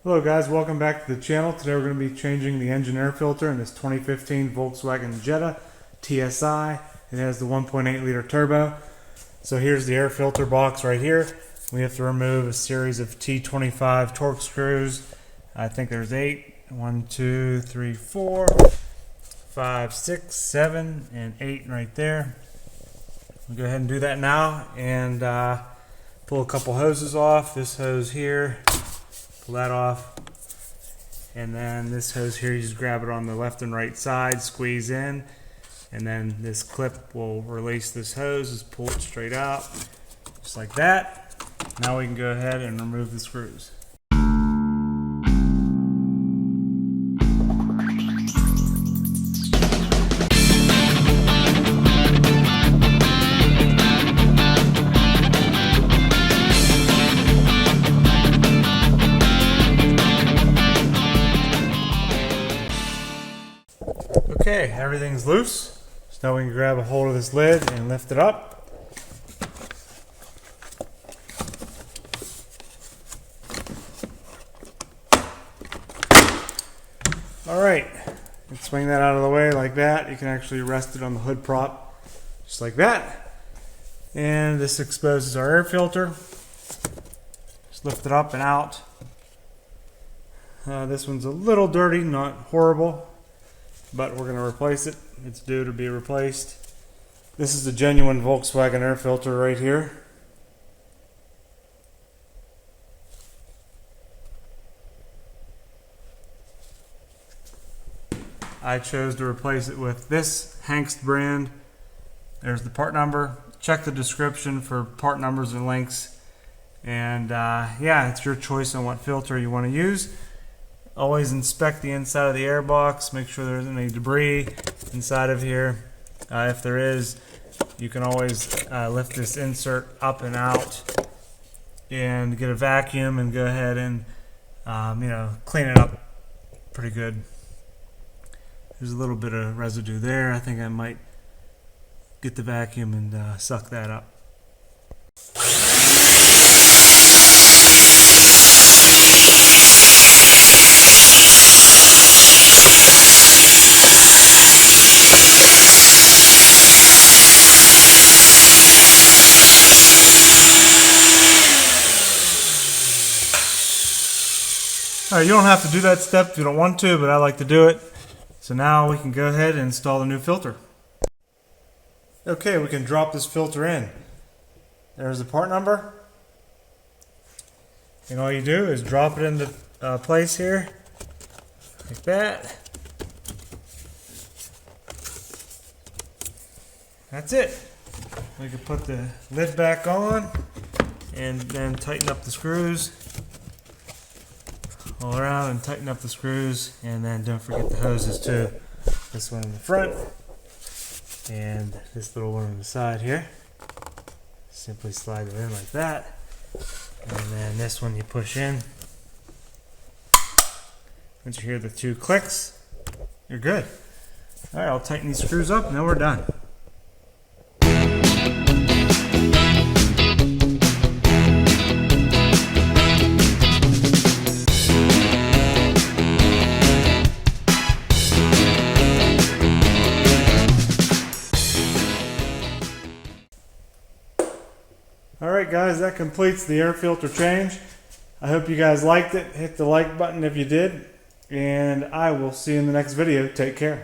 Hello guys, welcome back to the channel. Today we're going to be changing the engine air filter in this 2015 Volkswagen Jetta TSI. It has the 1.8 liter turbo. So here's the air filter box right here. We have to remove a series of T25 torque screws. I think there's 8. 1, 2, 3, 4, 5, 6, 7, and 8 right there. We'll go ahead and do that now and pull a couple hoses off. This hose here. Pull that off, and then this hose here, you just grab it on the left and right side, squeeze in, and then this clip will release this hose. Just pull it straight out, just like that. Now we can go ahead and remove the screws. Okay, everything's loose. So now we can grab a hold of this lid and lift it up. Alright, and swing that out of the way like that. You can actually rest it on the hood prop, just like that. And this exposes our air filter. Just lift it up and out. This one's a little dirty, not horrible, but we're going to replace it. It's due to be replaced. This is the genuine Volkswagen air filter right here. I chose to replace it with this Hengst brand. There's the part number. Check the description for part numbers and links. And yeah, it's your choice on what filter you want to use. Always inspect the inside of the air box. Make sure there isn't any debris inside of here. If there is, you can always lift this insert up and out and get a vacuum and go ahead and clean it up pretty good. There's a little bit of residue there. I think I might get the vacuum and suck that up. Alright, you don't have to do that step if you don't want to, but I like to do it. So now we can go ahead and install the new filter. Okay, we can drop this filter in. There's the part number. And all you do is drop it into place here, like that. That's it. We can put the lid back on and then tighten up the screws all around and tighten up the screws, and then don't forget the hoses too. This one in the front and this little one on the side here. Simply slide it in like that, and then this one you push in. Once you hear the 2 clicks, you're good. Alright, I'll tighten these screws up and then we're done. Alright guys, that completes the air filter change. I hope you guys liked it. Hit the like button if you did. And I will see you in the next video. Take care.